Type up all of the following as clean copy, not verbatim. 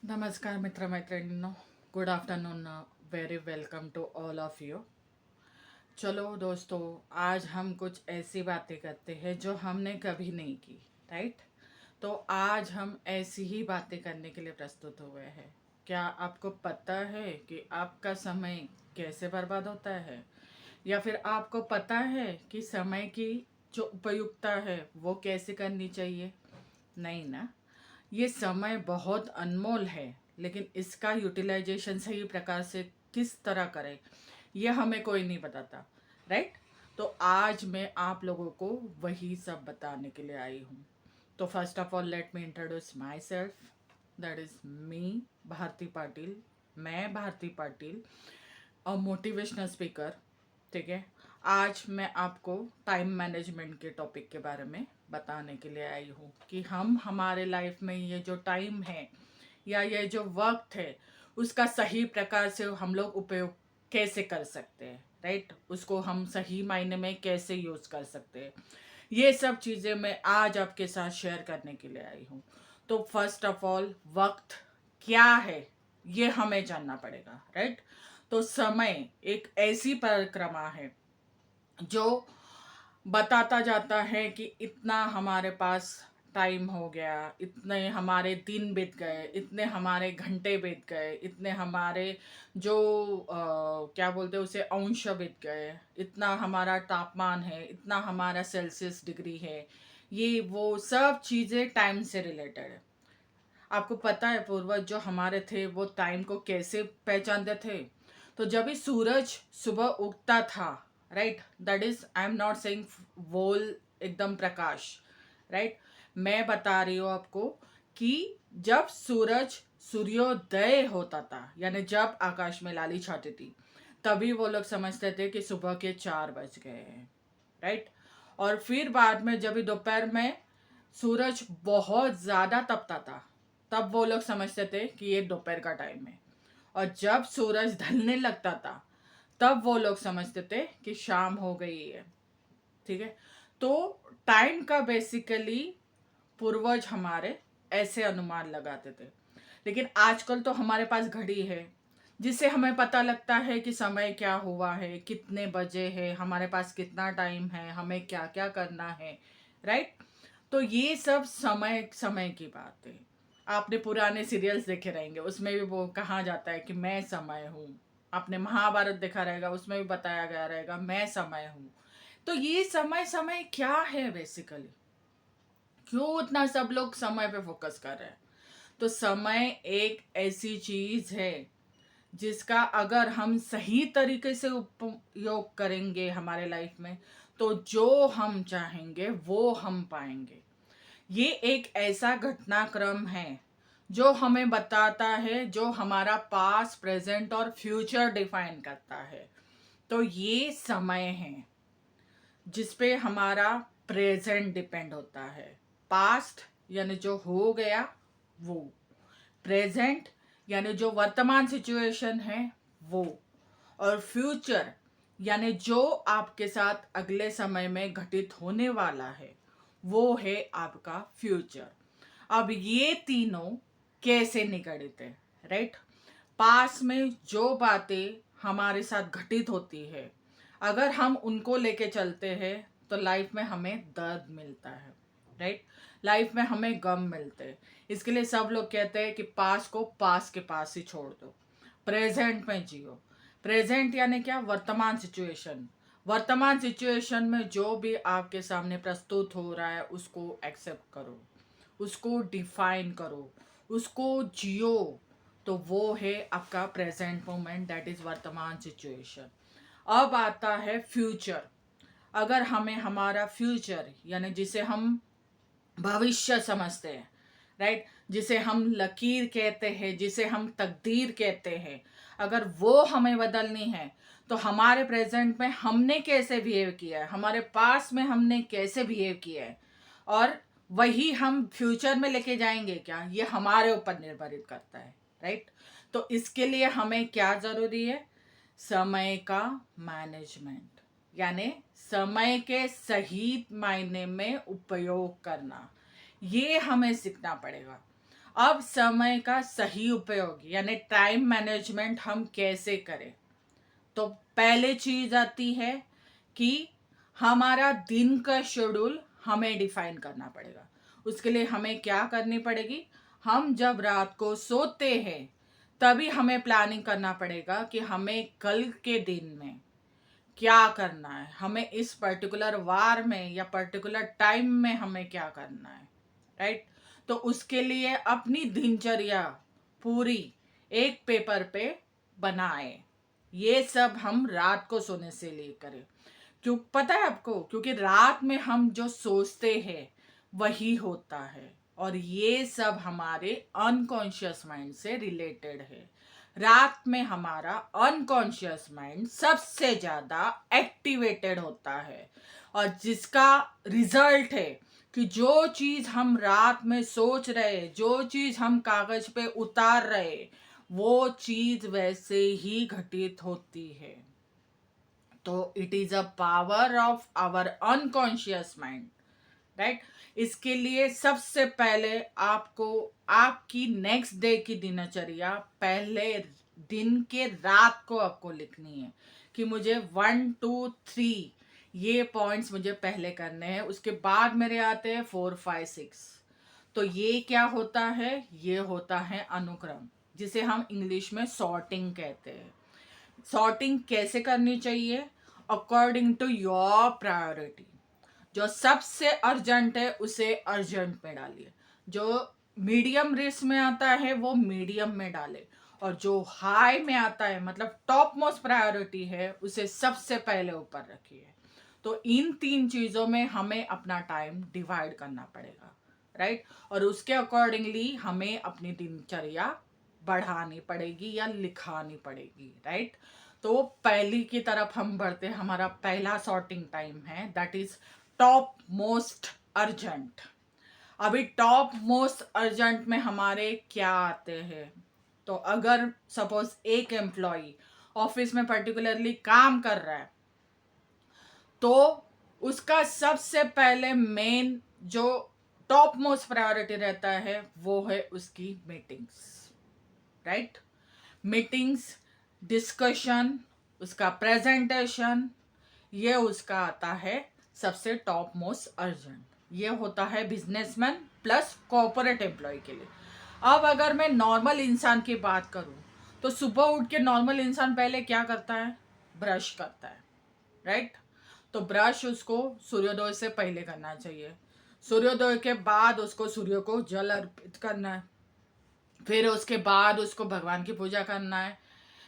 नमस्कार मित्र मैत्रिणींनो. Good afternoon. Very welcome to all of you. चलो दोस्तों, आज हम कुछ ऐसी बातें करते हैं जो हमने कभी नहीं की. राइट. तो आज हम ऐसी ही बातें करने के लिए प्रस्तुत हुए हैं. क्या आपको पता है कि आपका समय कैसे बर्बाद होता है, या फिर आपको पता है कि समय की जो उपयुक्तता है वो कैसे करनी चाहिए? नहीं ना. ये समय बहुत अनमोल है, लेकिन इसका यूटिलाइजेशन सही प्रकार से किस तरह करें ये हमें कोई नहीं बताता. राइट. तो आज मैं आप लोगों को वही सब बताने के लिए आई हूँ. तो first of all let me introduce myself. That is me, Bharti Patil. मैं Bharti Patil, a motivational speaker. ठीक है. आज मैं आपको टाइम मैनेजमेंट के टॉपिक के बारे में बताने के लिए आई हूँ कि हम हमारे लाइफ में ये जो टाइम है या ये जो वक्त है उसका सही प्रकार से हम लोग उपयोग कैसे कर सकते हैं. राइट. उसको हम सही मायने में कैसे यूज़ कर सकते हैं, ये सब चीज़ें मैं आज आपके साथ शेयर करने के लिए आई हूँ. तो फर्स्ट ऑफ ऑल, वक्त क्या है ये हमें जानना पड़ेगा. राइट. तो समय एक ऐसी परिक्रमा है जो बताता जाता है कि इतना हमारे पास टाइम हो गया, इतने हमारे दिन बीत गए, इतने हमारे घंटे बीत गए, इतने हमारे जो क्या बोलते हैं उसे अंश बीत गए, इतना हमारा तापमान है, इतना हमारा सेल्सियस डिग्री है. ये वो सब चीज़ें टाइम से रिलेटेड है. आपको पता है पूर्वज जो हमारे थे वो टाइम को कैसे पहचानते थे? तो जब भी सूरज सुबह उगता था, right, that is I am not saying whole एकदम प्रकाश. राइट. मैं बता रही हूँ आपको कि जब सूरज सूर्योदय होता था, यानी जब आकाश में लाली छाती थी, तभी वो लोग समझते थे कि सुबह के 4 बज गए हैं. राइट. और फिर बाद में जब भी दोपहर में सूरज बहुत ज़्यादा तपता था, तब वो लोग समझते थे कि ये दोपहर का टाइम है. और जब सूरज ढलने लगता था, तब वो लोग समझते थे कि शाम हो गई है. ठीक है. तो टाइम का बेसिकली पूर्वज हमारे ऐसे अनुमान लगाते थे. लेकिन आजकल तो हमारे पास घड़ी है जिससे हमें पता लगता है कि समय क्या हुआ है, कितने बजे है, हमारे पास कितना टाइम है, हमें क्या क्या करना है. राइट. तो ये सब समय समय की बात है. आपने पुराने सीरियल्स देखे रहेंगे, उसमें भी वो कहा जाता है कि मैं समय हूँ. आपने महाभारत देखा रहेगा, उसमें भी बताया गया रहेगा मैं समय हूँ. तो ये समय समय क्या है बेसिकली? क्यों इतना सब लोग समय पे फोकस कर रहे हैं? तो समय एक ऐसी चीज है जिसका अगर हम सही तरीके से उपयोग करेंगे हमारे लाइफ में, तो जो हम चाहेंगे वो हम पाएंगे. ये एक ऐसा घटनाक्रम है जो हमें बताता है, जो हमारा पास्ट, प्रेजेंट और फ्यूचर डिफाइन करता है. तो ये समय है जिसपे हमारा प्रेजेंट डिपेंड होता है. पास्ट यानी जो हो गया वो, प्रेजेंट यानी जो वर्तमान सिचुएशन है वो, और फ्यूचर यानी जो आपके साथ अगले समय में घटित होने वाला है वो है आपका फ्यूचर. अब ये तीनों कैसे निकलते हैं? राइट. पास में जो बातें हमारे साथ घटित होती है, अगर हम उनको लेके चलते हैं तो लाइफ में हमें दर्द मिलता है. राइट. लाइफ में हमें गम मिलते हैं. इसके लिए सब लोग कहते हैं कि पास को पास के पास ही छोड़ दो, प्रेजेंट में जियो. प्रेजेंट यानी क्या? वर्तमान सिचुएशन. वर्तमान सिचुएशन में जो भी आपके सामने प्रस्तुत हो रहा है उसको एक्सेप्ट करो, उसको डिफाइन करो, उसको जियो. तो वो है आपका प्रेजेंट मोमेंट, दैट इज वर्तमान सिचुएशन. अब आता है फ्यूचर. अगर हमें हमारा फ्यूचर यानी जिसे हम भविष्य समझते हैं, राइट, जिसे हम लकीर कहते हैं, जिसे हम तकदीर कहते हैं, अगर वो हमें बदलनी है तो हमारे प्रेजेंट में हमने कैसे बिहेव किया है, हमारे पास में हमने कैसे बिहेव किया है, और वही हम फ्यूचर में लेके जाएंगे क्या, ये हमारे ऊपर निर्भरित करता है. राइट. तो इसके लिए हमें क्या ज़रूरी है? समय का मैनेजमेंट, यानी समय के सही मायने में उपयोग करना. ये हमें सीखना पड़ेगा. अब समय का सही उपयोग यानी टाइम मैनेजमेंट हम कैसे करें? तो पहले चीज आती है कि हमारा दिन का शेड्यूल हमें डिफाइन करना पड़ेगा। उसके लिए हमें क्या करनी पड़ेगी? हम जब रात को सोते हैं तभी हमें प्लानिंग करना पड़ेगा कि हमें कल के दिन में क्या करना है, हमें इस पर्टिकुलर वार में या पर्टिकुलर टाइम में हमें क्या करना है, राइट? तो उसके लिए अपनी दिनचर्या पूरी एक पेपर पे बनाए। ये सब हम रात को सोने से लिए करें। क्यों पता है आपको? क्योंकि रात में हम जो सोचते हैं वही होता है, और ये सब हमारे अनकॉन्शियस माइंड से रिलेटेड है। रात में हमारा अनकॉन्शियस माइंड सबसे ज्यादा एक्टिवेटेड होता है, और जिसका रिजल्ट है कि जो चीज हम रात में सोच रहे, जो चीज हम कागज पे उतार रहे, वो चीज वैसे ही घटित होती है। तो it is a power of our unconscious mind, right? इसके लिए सबसे पहले आपको आपकी नेक्स्ट डे की दिनचर्या पहले दिन के रात को आपको लिखनी है कि मुझे 1 2 3 ये पॉइंट्स मुझे पहले करने हैं। उसके बाद मेरे आते हैं 4 5 6। तो ये क्या होता है? ये होता है अनुक्रम, जिसे हम इंग्लिश में सॉर्टिंग कहते हैं। सॉर्टिंग कैसे करनी चाहिए? According to your priority. जो सबसे अर्जेंट है उसे अर्जेंट में डालिए, जो मीडियम रिस्क में आता है वो मीडियम में डाले, और जो हाई में आता है मतलब टॉप मोस्ट प्रायोरिटी है उसे सबसे पहले ऊपर रखिए। तो इन 3 चीजों में हमें अपना टाइम डिवाइड करना पड़ेगा, राइट? और उसके अकॉर्डिंगली हमें अपनी दिनचर्या बढ़ानी पड़ेगी या लिखानी पड़ेगी, राइट? तो पहली की तरफ हम बढ़ते हैं। हमारा पहला सॉर्टिंग टाइम है, that is top most urgent. अभी टॉप मोस्ट अर्जेंट में हमारे क्या आते हैं? तो अगर सपोज एक एम्प्लॉय ऑफिस में पर्टिकुलरली काम कर रहा है, तो उसका सबसे पहले मेन जो टॉप मोस्ट प्रायोरिटी रहता है वो है उसकी मीटिंग्स, राइट? मीटिंग्स, डिस्कशन, उसका प्रेजेंटेशन, ये उसका आता है सबसे टॉप मोस्ट अर्जेंट। ये होता है बिजनेसमैन प्लस कॉर्पोरेट एम्प्लॉय के लिए। अब अगर मैं नॉर्मल इंसान की बात करूं, तो सुबह उठ के नॉर्मल इंसान पहले क्या करता है? ब्रश करता है, राइट? तो ब्रश उसको सूर्योदय से पहले करना चाहिए। सूर्योदय के बाद उसको सूर्य को जल अर्पित करना है। फिर उसके बाद उसको भगवान की पूजा करना है।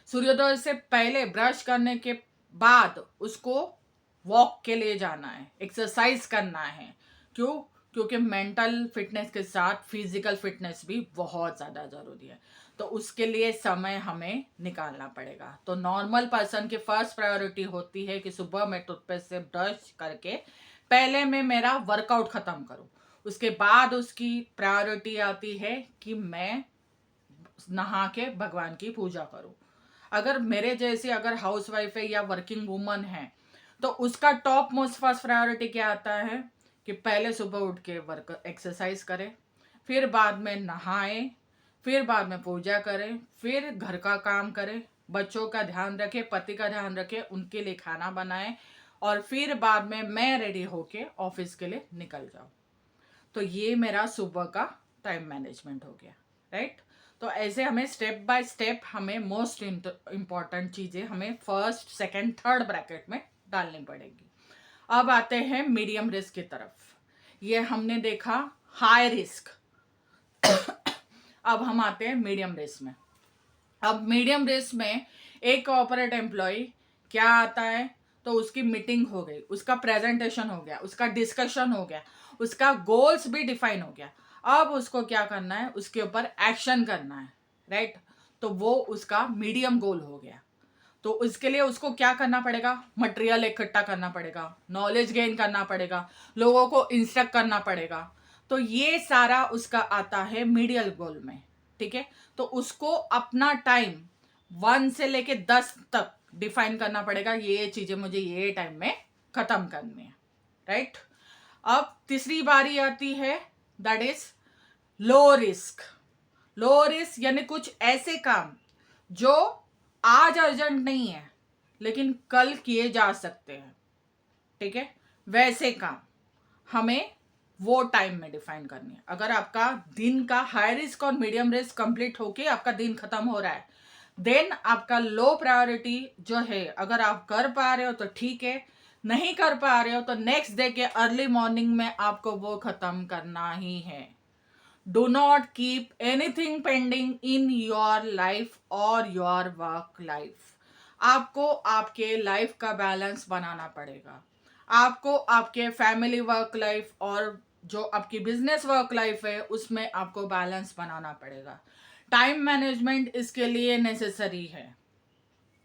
सूर्योदय से पहले ब्रश करने के बाद उसको वॉक के लिए जाना है, एक्सरसाइज करना है। क्यों? क्योंकि मेंटल फिटनेस के साथ फिजिकल फिटनेस भी बहुत ज़्यादा ज़रूरी है। तो उसके लिए समय हमें निकालना पड़ेगा। तो नॉर्मल पर्सन की फर्स्ट प्रायोरिटी होती है कि सुबह मैं टूथपेस्ट से ब्रश करके पहले मैं मेरा वर्कआउट ख़त्म करूँ। उसके बाद उसकी प्रायोरिटी आती है कि मैं नहा के भगवान की पूजा करूं। अगर मेरे जैसी अगर हाउस वाइफ है या वर्किंग वुमन है, तो उसका टॉप मोस्ट फर्स्ट प्रायोरिटी क्या आता है कि पहले सुबह उठ के वर्क एक्सरसाइज करे, फिर बाद में नहाए, फिर बाद में पूजा करे, फिर घर का काम करे, बच्चों का ध्यान रखे, पति का ध्यान रखे, उनके लिए खाना बनाए, और फिर बाद में मैं रेडी होके ऑफिस के लिए निकल जाऊं। तो ये मेरा सुबह का टाइम मैनेजमेंट हो गया, राइट? तो ऐसे हमें स्टेप बाय स्टेप हमें मोस्ट इम्पॉर्टेंट चीज़ें हमें फर्स्ट सेकंड थर्ड ब्रैकेट में डालनी पड़ेगी। अब आते हैं मीडियम रिस्क की तरफ। ये हमने देखा हाई रिस्क। अब हम आते हैं मीडियम रिस्क में। अब मीडियम रिस्क में एक कॉर्पोरेट एम्प्लॉय क्या आता है? तो उसकी मीटिंग हो गई, उसका प्रेजेंटेशन हो गया, उसका डिस्कशन हो गया, उसका गोल्स भी डिफाइन हो गया। अब उसको क्या करना है? उसके ऊपर एक्शन करना है, राइट? तो वो उसका मीडियम गोल हो गया। तो इसके लिए उसको क्या करना पड़ेगा? मटेरियल इकट्ठा करना पड़ेगा, नॉलेज गेन करना पड़ेगा, लोगों को इंस्ट्रक्ट करना पड़ेगा। तो ये सारा उसका आता है मीडियल गोल में, ठीक है? तो उसको अपना टाइम 1 से लेके 10 तक डिफाइन करना पड़ेगा, ये चीजें मुझे ये टाइम में खत्म करनी है, राइट? अब तीसरी बारी आती है, that is low risk. Low risk यानी कुछ ऐसे काम जो आज अर्जेंट नहीं है लेकिन कल किए जा सकते हैं, ठीक है, वैसे काम हमें वो टाइम में डिफाइन करनी है। अगर आपका दिन का हाई रिस्क और मीडियम रिस्क कंप्लीट होके आपका दिन खत्म हो रहा है, देन आपका लो प्रायोरिटी जो है अगर आप कर पा रहे हो तो ठीक है, नहीं कर पा रहे हो तो नेक्स्ट डे के अर्ली मॉर्निंग में आपको वो खत्म करना ही है। Do not keep anything pending in your life और योर वर्क लाइफ। आपको आपके लाइफ का बैलेंस बनाना पड़ेगा। आपको आपके फैमिली वर्क लाइफ और जो आपकी बिजनेस वर्क लाइफ है उसमें आपको बैलेंस बनाना पड़ेगा। टाइम मैनेजमेंट इसके लिए नेसेसरी है।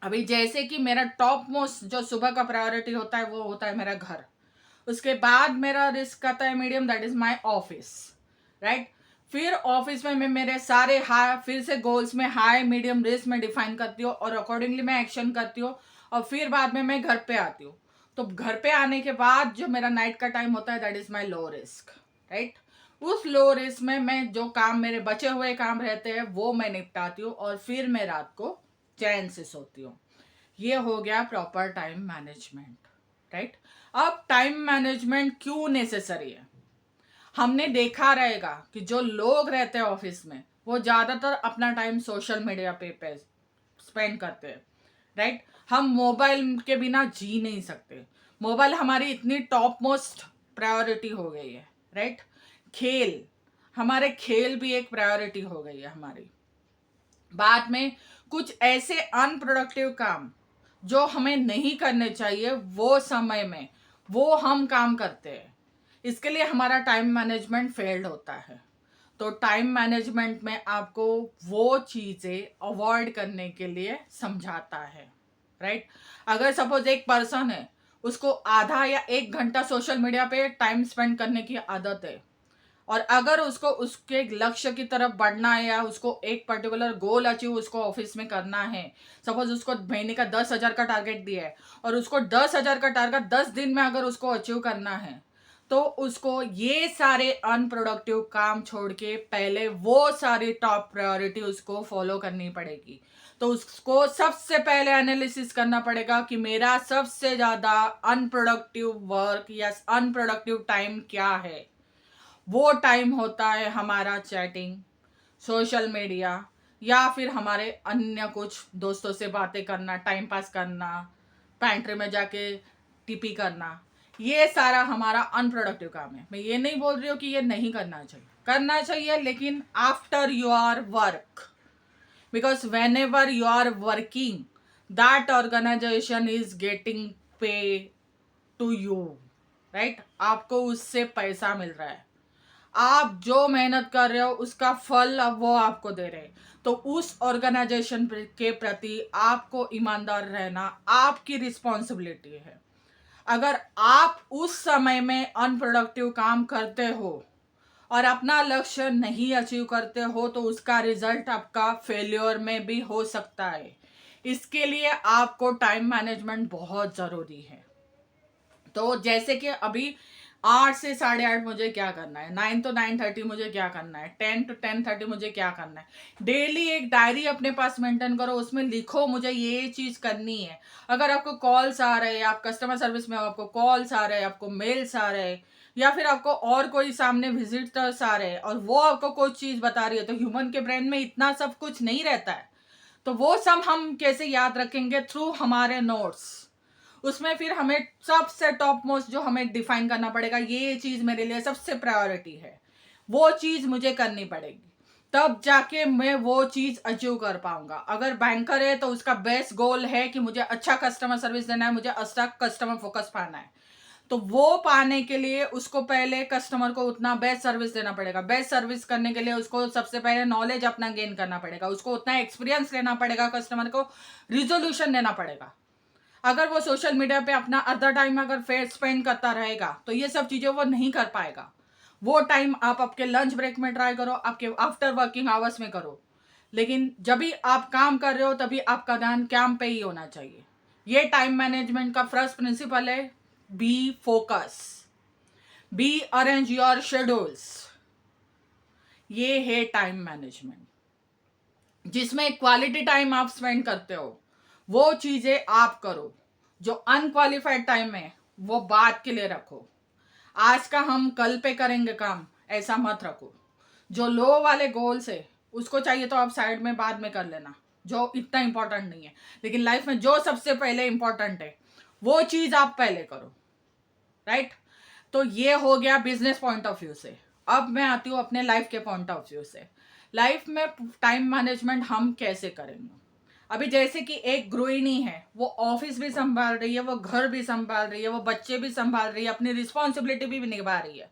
अभी जैसे कि मेरा टॉप मोस्ट जो सुबह का प्रायोरिटी होता है वो होता है मेरा घर, उसके बाद मेरा रिस्क आता है medium, that is my office, right. फिर ऑफिस में मैं मेरे सारे हाई फिर से गोल्स में हाई मीडियम रिस्क में डिफाइन करती हूँ और अकॉर्डिंगली मैं एक्शन करती हूँ। और फिर बाद में मैं घर पे आती हूँ। तो घर पे आने के बाद जो मेरा नाइट का टाइम होता है that is my low risk, right. उस लो रिस्क में मैं जो काम मेरे बचे हुए काम रहते हैं वो मैं निपटाती हूँ और फिर मैं रात को चैन से सोती हूँ। ये हो गया प्रॉपर टाइम मैनेजमेंट, राइट। अब टाइम मैनेजमेंट क्यों नेसेसरी है? हमने देखा रहेगा कि जो लोग रहते हैं ऑफिस में वो ज्यादातर अपना टाइम सोशल मीडिया पे स्पेंड करते हैं, राइट। हम मोबाइल के बिना जी नहीं सकते। मोबाइल हमारी इतनी टॉप मोस्ट प्रायोरिटी हो गई है, राइट। खेल, हमारे खेल भी एक प्रायोरिटी हो गई है हमारी। बाद में कुछ ऐसे अनप्रोडक्टिव काम जो हमें नहीं करने चाहिए वो समय में वो हम काम करते हैं। इसके लिए हमारा टाइम मैनेजमेंट फेल्ड होता है। तो टाइम मैनेजमेंट में आपको वो चीज़ें अवॉइड करने के लिए समझाता है, राइट। अगर सपोज एक पर्सन है, उसको आधा या 1 घंटा सोशल मीडिया पे टाइम स्पेंड करने की आदत है और अगर उसको उसके लक्ष्य की तरफ बढ़ना है या उसको एक पर्टिकुलर गोल अचीव उसको ऑफिस में करना है, सपोज उसको महीने का 10,000 का टारगेट दिया है और उसको 10,000 का टारगेट 10 दिन में अगर उसको अचीव करना है तो उसको ये सारे अनप्रोडक्टिव काम छोड़ के पहले वो सारी टॉप प्रायोरिटी उसको फॉलो करनी पड़ेगी। तो उसको सबसे पहले एनालिसिस करना पड़ेगा कि मेरा सबसे ज्यादा अनप्रोडक्टिव वर्क या अनप्रोडक्टिव टाइम क्या है। वो टाइम होता है हमारा चैटिंग, सोशल मीडिया या फिर हमारे अन्य कुछ दोस्तों से बातें करना, टाइम पास करना, पैंट्री में जाके टीपी करना। ये सारा हमारा अनप्रोडक्टिव काम है। मैं ये नहीं बोल रही हूँ कि ये नहीं करना चाहिए, करना चाहिए, लेकिन after your work, because whenever you are working that organization is getting pay to you, right. आपको उससे पैसा मिल रहा है, आप जो मेहनत कर रहे हो उसका फल अब वो आपको दे रहे हैं। तो उस ऑर्गेनाइजेशन के प्रति आपको ईमानदार रहना आपकी रिस्पॉन्सिबिलिटी है। अगर आप उस समय में अनप्रोडक्टिव काम करते हो और अपना लक्ष्य नहीं अचीव करते हो तो उसका रिजल्ट आपका फेल्योर में भी हो सकता है। इसके लिए आपको टाइम मैनेजमेंट बहुत ज़रूरी है। तो जैसे कि अभी 8 से 8:30 मुझे क्या करना है, 9 to 9:30 मुझे क्या करना है, 10 to 10:30 मुझे क्या करना है। डेली एक डायरी अपने पास मेंटेन करो, उसमें लिखो मुझे ये चीज़ करनी है। अगर आपको कॉल्स आ रहे हैं, आप कस्टमर सर्विस में हो, आपको कॉल्स आ रहे हैं, आपको मेल्स आ रहे हैं या फिर आपको और कोई सामने विजिटर्स आ रहे हैं और वो आपको कोई चीज़ बता रही है, तो ह्यूमन के ब्रेन में इतना सब कुछ नहीं रहता है। तो वो सब हम कैसे याद रखेंगे? थ्रू हमारे नोट्स। उसमें फिर हमें सबसे टॉप मोस्ट जो हमें डिफाइन करना पड़ेगा, ये चीज मेरे लिए सबसे प्रायोरिटी है, वो चीज मुझे करनी पड़ेगी, तब जाके मैं वो चीज अचीव कर पाऊंगा। अगर बैंकर है तो उसका बेस्ट गोल है कि मुझे अच्छा कस्टमर सर्विस देना है, मुझे अच्छा कस्टमर फोकस पाना है। तो वो पाने के लिए उसको पहले कस्टमर को उतना बेस्ट सर्विस देना पड़ेगा। बेस्ट सर्विस करने के लिए उसको सबसे पहले नॉलेज अपना गेन करना पड़ेगा, उसको उतना एक्सपीरियंस लेना पड़ेगा, कस्टमर को रिजोल्यूशन देना पड़ेगा। अगर वो सोशल मीडिया पे अपना आधा टाइम अगर फेयर स्पेंड करता रहेगा तो ये सब चीज़ें वो नहीं कर पाएगा। वो टाइम आप आपके लंच ब्रेक में ट्राई करो, आपके आफ्टर वर्किंग आवर्स में करो, लेकिन जब भी आप काम कर रहे हो तभी आपका ध्यान काम पे ही होना चाहिए। ये टाइम मैनेजमेंट का फर्स्ट प्रिंसिपल है, B focus, be arrange your schedules. ये है टाइम मैनेजमेंट। जिसमें क्वालिटी टाइम आप स्पेंड करते हो वो चीज़ें आप करो। जो अनक्वालिफाइड टाइम है वो बात के लिए रखो। आज का हम कल पे करेंगे काम, ऐसा मत रखो। जो लो वाले गोल्स है उसको चाहिए तो आप साइड में बाद में कर लेना, जो इतना इंपॉर्टेंट नहीं है। लेकिन लाइफ में जो सबसे पहले इंपॉर्टेंट है वो चीज़ आप पहले करो, राइट। तो ये हो गया बिजनेस पॉइंट ऑफ व्यू से। अब मैं आती हूँ अपने लाइफ के पॉइंट ऑफ व्यू से। लाइफ में टाइम मैनेजमेंट हम कैसे करेंगे। अभी जैसे कि एक गृहिणी है, वो ऑफिस भी संभाल रही है, वो घर भी संभाल रही है, वो बच्चे भी संभाल रही है, अपनी रिस्पॉन्सिबिलिटी भी निभा रही है।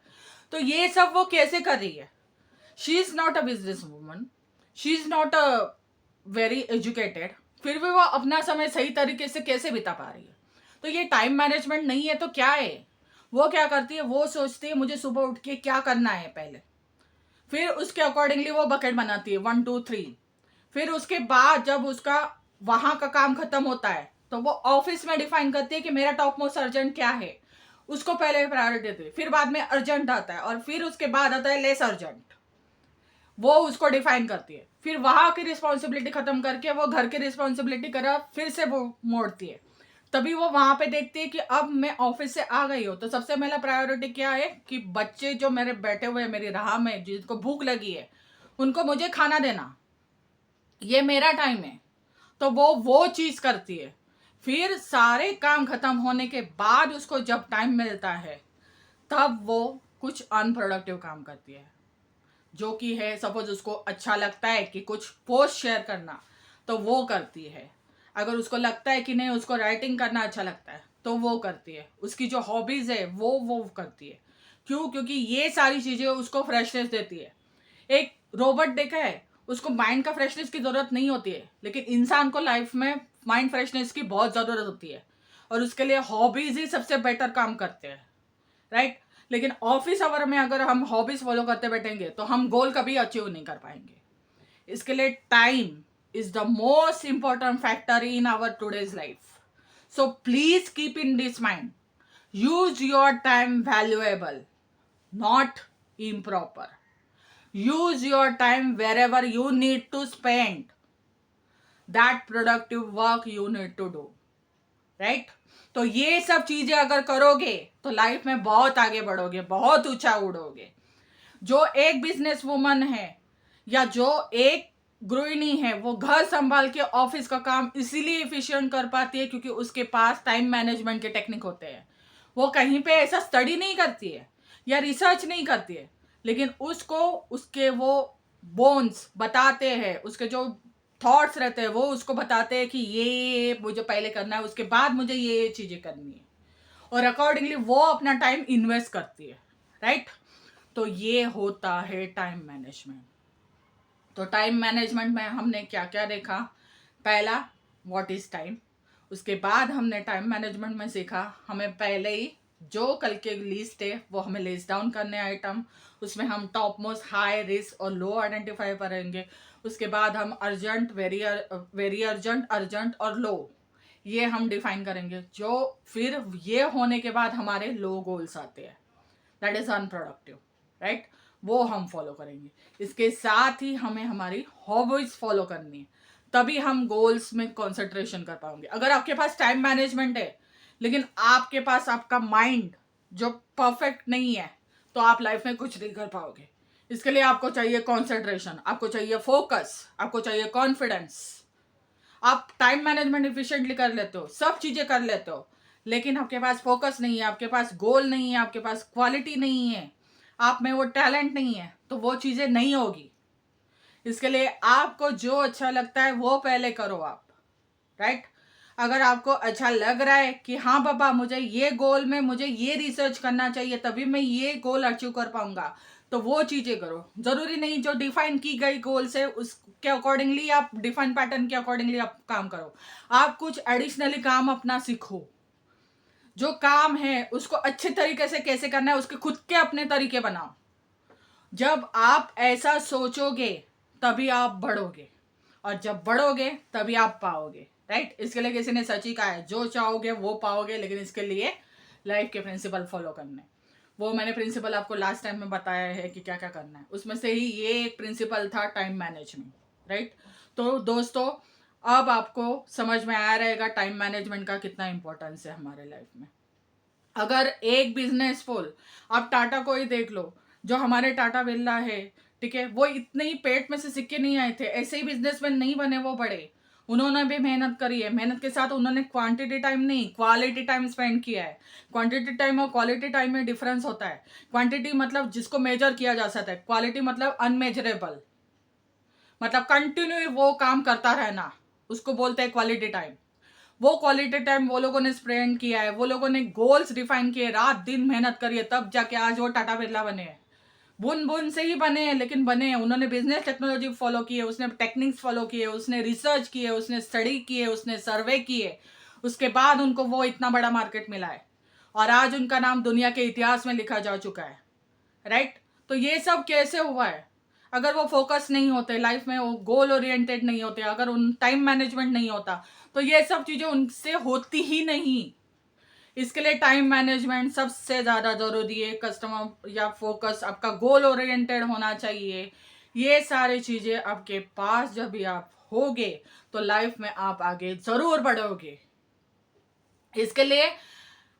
तो ये सब वो कैसे कर रही है। She is not a business woman, she is not a very educated, फिर भी वो अपना समय सही तरीके से कैसे बिता पा रही है। तो ये टाइम मैनेजमेंट नहीं है तो क्या है। वो क्या करती है, वो सोचती है मुझे सुबह उठ के क्या करना है पहले, फिर उसके अकॉर्डिंगली वो बकेट बनाती है 1 2 3। फिर उसके बाद जब उसका वहां का काम खत्म होता है तो वो ऑफिस में डिफाइन करती है कि मेरा टॉप मोस्ट अर्जेंट क्या है, उसको पहले प्रायोरिटी देती है। फिर बाद में अर्जेंट आता है और फिर उसके बाद आता है लेस अर्जेंट, वो उसको डिफाइन करती है। फिर वहां की रिस्पॉन्सिबिलिटी खत्म करके वो घर की रिस्पॉन्सिबिलिटी करा फिर से वो मोड़ती है। तभी वो वहां पे देखती है कि अब मैं ऑफिस से आ गई हूँ तो सबसे पहला प्रायोरिटी क्या है कि बच्चे जो मेरे बैठे हुए हैं मेरी राह में, जिनको भूख लगी है, उनको मुझे खाना देना, ये मेरा टाइम है। तो वो चीज करती है। फिर सारे काम खत्म होने के बाद उसको जब टाइम मिलता है तब वो कुछ अनप्रोडक्टिव काम करती है, जो कि है सपोज उसको अच्छा लगता है कि कुछ पोस्ट शेयर करना तो वो करती है। अगर उसको लगता है कि नहीं उसको राइटिंग करना अच्छा लगता है तो वो करती है। उसकी जो हॉबीज है वो करती है। क्यों? क्योंकि ये सारी चीजें उसको फ्रेशनेस देती है। एक रोबोट देखा है, उसको माइंड का फ्रेशनेस की जरूरत नहीं होती है, लेकिन इंसान को लाइफ में माइंड फ्रेशनेस की बहुत जरूरत होती है और उसके लिए हॉबीज ही सबसे बेटर काम करते हैं, राइट। लेकिन ऑफिस आवर में अगर हम हॉबीज फॉलो करते बैठेंगे तो हम गोल कभी अचीव नहीं कर पाएंगे। इसके लिए time is the most important factor in our today's life. So please keep in this mind, use your time valuable, not improper. Use your time wherever you need to spend that productive work you need to do, right? तो ये सब चीजें अगर करोगे तो life में बहुत आगे बढ़ोगे, बहुत ऊंचा उड़ोगे। जो एक बिजनेस वुमन है या जो एक गृहिणी है वो घर संभाल के ऑफिस का काम इसीलिए इफिशिएंट कर पाती है क्योंकि उसके पास टाइम मैनेजमेंट के टेक्निक होते हैं। वो कहीं पे ऐसा स्टडी नहीं करती है या रिसर्च नहीं करती है, लेकिन उसको उसके वो बोन्स बताते हैं, उसके जो थॉट्स रहते हैं वो उसको बताते हैं कि ये मुझे पहले करना है, उसके बाद मुझे ये चीजें करनी है, और अकॉर्डिंगली वो अपना टाइम इन्वेस्ट करती है, राइट। तो ये होता है टाइम मैनेजमेंट। तो टाइम मैनेजमेंट में हमने क्या क्या देखा। पहला, व्हाट इज टाइम। उसके बाद हमने टाइम मैनेजमेंट में सीखा हमें पहले ही जो कल के लिस्ट है वो हमें लिस्ट डाउन करने आइटम, उसमें हम टॉप मोस्ट हाई रिस्क और लो आइडेंटिफाई करेंगे। उसके बाद हम अर्जेंट, वेरी अर्जेंट, अर्जेंट और लो, ये हम डिफाइन करेंगे। जो फिर ये होने के बाद हमारे लो गोल्स आते हैं, दैट इज अनप्रोडक्टिव, राइट। वो हम फॉलो करेंगे। इसके साथ ही हमें हमारी हॉबीज फॉलो करनी है, तभी हम गोल्स में कंसंट्रेशन कर पाएंगे। अगर आपके पास टाइम मैनेजमेंट है लेकिन आपके पास आपका माइंड जो परफेक्ट नहीं है तो आप लाइफ में कुछ नहीं कर पाओगे। इसके लिए आपको चाहिए कंसंट्रेशन, आपको चाहिए फोकस, आपको चाहिए कॉन्फिडेंस। आप टाइम मैनेजमेंट इफिशिएंटली कर लेते हो, सब चीजें कर लेते हो, लेकिन आपके पास फोकस नहीं है, आपके पास गोल नहीं है, आपके पास क्वालिटी नहीं है, आप में वो टैलेंट नहीं है, तो वो चीजें नहीं होगी। इसके लिए आपको जो अच्छा लगता है वो पहले करो आप, राइट। अगर आपको अच्छा लग रहा है कि हाँ बाबा मुझे ये गोल में मुझे ये रिसर्च करना चाहिए तभी मैं ये गोल अचीव कर पाऊंगा, तो वो चीजें करो। जरूरी नहीं जो डिफाइन की गई गोल्स है उसके अकॉर्डिंगली आप डिफाइन पैटर्न के अकॉर्डिंगली आप काम करो। आप कुछ एडिशनली काम अपना सीखो। जो काम है उसको अच्छे तरीके से कैसे करना है उसके खुद के अपने तरीके बनाओ। जब आप ऐसा सोचोगे तभी आप बढ़ोगे, और जब बढ़ोगे तभी आप पाओगे, राइट। इसके लिए किसी ने सच ही कहा है, जो चाहोगे वो पाओगे, लेकिन इसके लिए लाइफ के प्रिंसिपल फॉलो करने। वो मैंने प्रिंसिपल आपको लास्ट टाइम में बताया है कि क्या क्या करना है, उसमें से ही ये एक प्रिंसिपल था टाइम मैनेजमेंट, राइट। तो दोस्तों, अब आपको समझ में आया रहेगा टाइम मैनेजमेंट का कितना इंपॉर्टेंस है हमारे लाइफ में। अगर एक बिजनेसफुल, आप टाटा को ही देख लो, जो हमारे टाटा बिरला है, ठीक है, वो इतने ही पेट में से सिक्के नहीं आए थे, ऐसे ही बिजनेसमैन नहीं बने वो बड़े। उन्होंने भी मेहनत करी है, मेहनत के साथ उन्होंने क्वांटिटी टाइम नहीं, क्वालिटी टाइम स्पेंड किया है। क्वांटिटी टाइम और क्वालिटी टाइम में डिफरेंस होता है। क्वांटिटी मतलब जिसको मेजर किया जा सकता है, क्वालिटी मतलब अनमेजरेबल, मतलब कंटिन्यू वो काम करता रहना, उसको बोलते हैं क्वालिटी टाइम। वो क्वालिटी टाइम वो लोगों ने स्पेंड किया है, वो लोगों ने गोल्स डिफाइन किए, रात दिन मेहनत करी है, तब जाके आज वो टाटा बिरला बने हैं। बुन बुन से ही बने हैं, लेकिन बने हैं। उन्होंने बिजनेस टेक्नोलॉजी फॉलो की है, उसने टेक्निक्स फॉलो किए, उसने रिसर्च किए, उसने स्टडी किए, उसने सर्वे किए, उसके बाद उनको वो इतना बड़ा मार्केट मिला है और आज उनका नाम दुनिया के इतिहास में लिखा जा चुका है, राइट। तो ये सब कैसे हुआ है? अगर वो फोकस नहीं होते लाइफ में, वो गोल ओरिएंटेड नहीं होते, अगर उन टाइम मैनेजमेंट नहीं होता, तो ये सब चीजें उनसे होती ही नहीं। इसके लिए टाइम मैनेजमेंट सबसे ज्यादा जरूरी है। कस्टमर या फोकस, आपका गोल ओरिएंटेड होना चाहिए। ये सारी चीजें आपके पास जब भी आप होगे, तो लाइफ में आप आगे जरूर बढ़ोगे। इसके लिए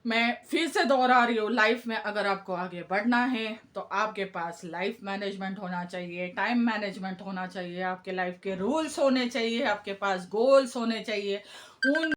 मैं फिर से दोहरा रही हूँ, लाइफ में अगर आपको आगे बढ़ना है तो आपके पास लाइफ मैनेजमेंट होना चाहिए, टाइम मैनेजमेंट होना चाहिए, आपके लाइफ के रूल्स होने चाहिए, आपके पास गोल्स होने चाहिए। उन